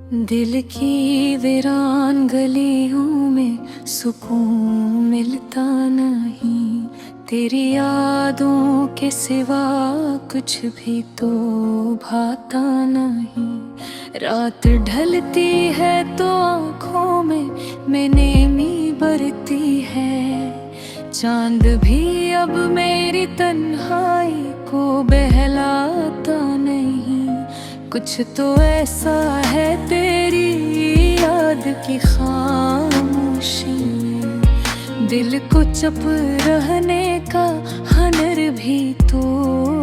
दिल की वीरान गलियों में सुकून मिलता नहीं, तेरी यादों के सिवा कुछ भी तो भाता नहीं। रात ढलती है तो आँखों में नेमी बरती है, चांद भी अब मेरी तन्हाई को बहलाता नहीं। कुछ तो ऐसा है तेरी याद की खामोशी में, दिल को चुप रहने का हुनर भी तो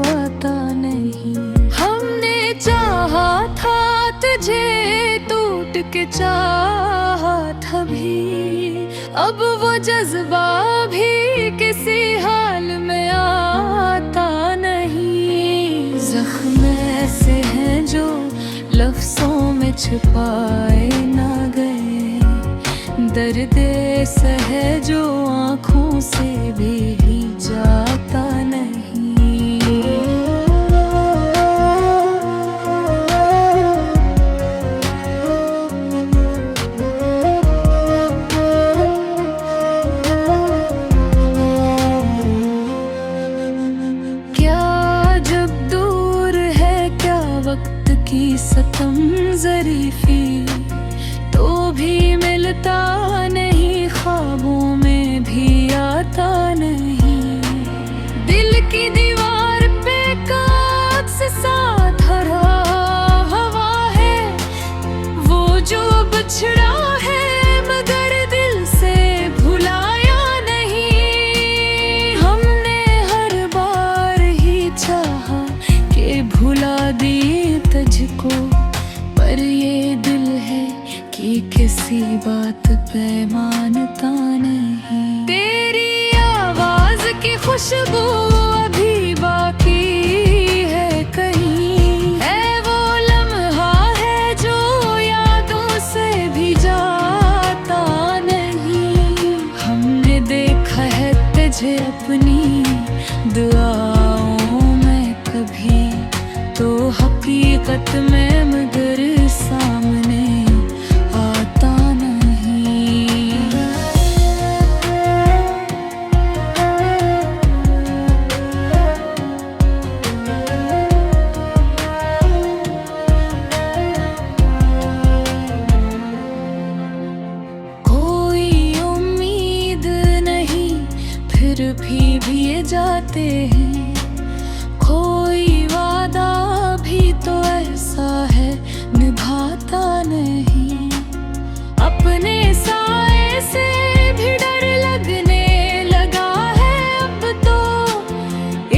आता नहीं। हमने चाहा था तुझे, टूट के चाहा था भी, अब वो जज्बा भी किसी हाल में आता नहीं। जख्म ऐसे हैं जो लफ्ज़ों में छुपाए ना गए, दर्द ऐसा है जो आँखों से भी जाता नहीं। की सतम ज़रीफ़ी तो भी मिलता नहीं, ख्वाबों में भी आता नहीं। दिल की दीवार पे कागज़ सा धरा हवा है, वो जो बिछड़ा है मगर दिल से भुलाया नहीं। हमने हर बार ही चाहा कि भुला दी तुझको, पर ये दिल है कि किसी बात पे मानता नहीं। तेरी आवाज़ की खुशबू अभी बाकी है कहीं, है वो लम्हा है जो यादों से भी जाता नहीं। हमने देखा है तुझे अपनी दुआओं में कभी तो हकीकत में, मगर सामने आता नहीं। कोई उम्मीद नहीं फिर भी भीगे जाते हैं, कोई वादा भी तो ऐसा है निभाता नहीं। अपने साए से भी डर लगने लगा है अब तो,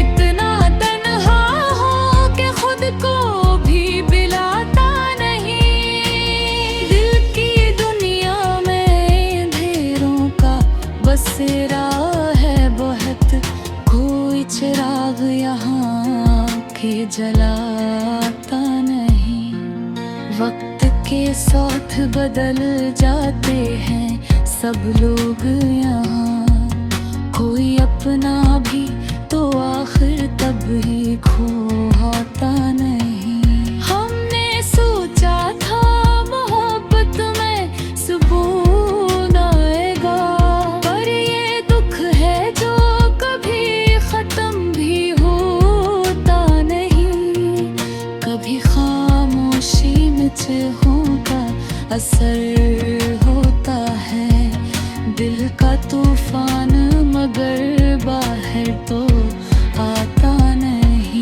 इतना तन्हा हो कि खुद को भी बिलाता नहीं। दिल की दुनिया में अंधेरों का बसेरा है बहुत, कोई चिराग यहाँ के जलाता नहीं। वक्त के साथ बदल जाते हैं सब लोग यहाँ, कोई अपना भी तो आखिर तब ही खोता नहीं। हमने सोचा था मोहब्बत में सुकून आएगा, पर ये दुख है जो कभी खत्म भी होता नहीं। कभी खामोशी में चेहरों का असर होता है, दिल का तूफान मगर बाहर तो आता नहीं।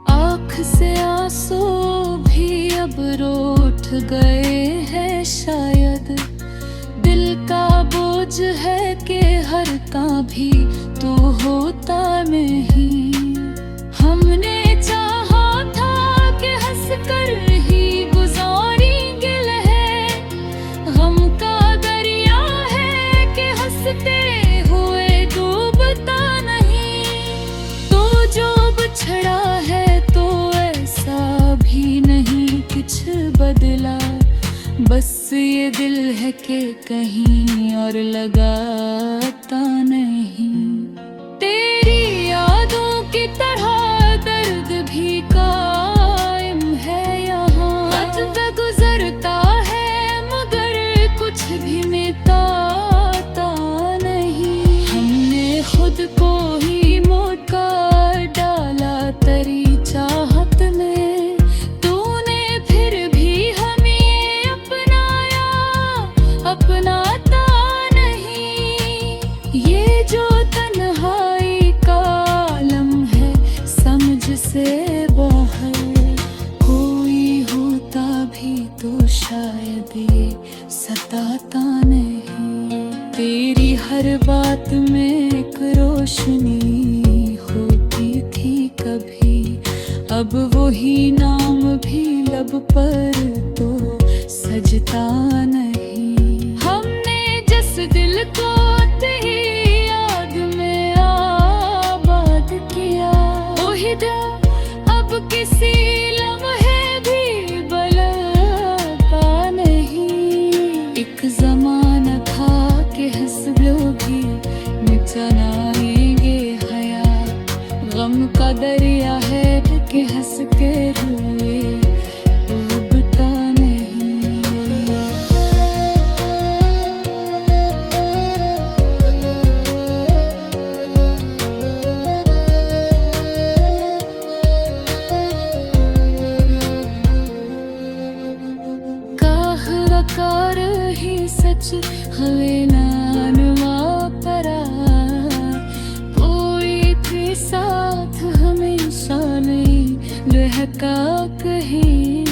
आँख से आंसू भी अब रूठ गए हैं शायद, दिल का बोझ है कि हरता भी तो होता नहीं। हमने चाहा था कि हंस कर ही गुजारेंगे लहर, गम का दरिया है कि हंसते हुए डूबता नहीं। तो जो बिछड़ा है तो ऐसा भी नहीं कुछ बदला, बस ये दिल है कि कहीं और लगाता नहीं। तेरी यादों की तरह दर्द भी कायम है यहाँ। वक्त गुजरता है मगर कुछ भी मिटाता नहीं। हमने खुद को ही मोड़कर डाला तेरी चाहत में। तूने फिर भी हमें अपनाया, अपनाता नहीं। ये जो तन्हाई का आलम है समझ से बाहर, कोई होता भी तो शायद ये सताता नहीं। तेरी हर बात में एक रोशनी होती थी कभी, अब वही नाम भी लब पर तो सजता नहीं। हमने जिस दिल को तेरी याद में आबाद किया, वही दिल अब किसी लम्हे भी बलता नहीं। एक ज़माना था कि हंस लोगी मिटनाएंगे हया, गम का दरिया है कि हंस के हुए डूबता नहीं। कार ही सच हवे नानवा परा, कोई भी साथ हमेशा नहीं रहता कहीं।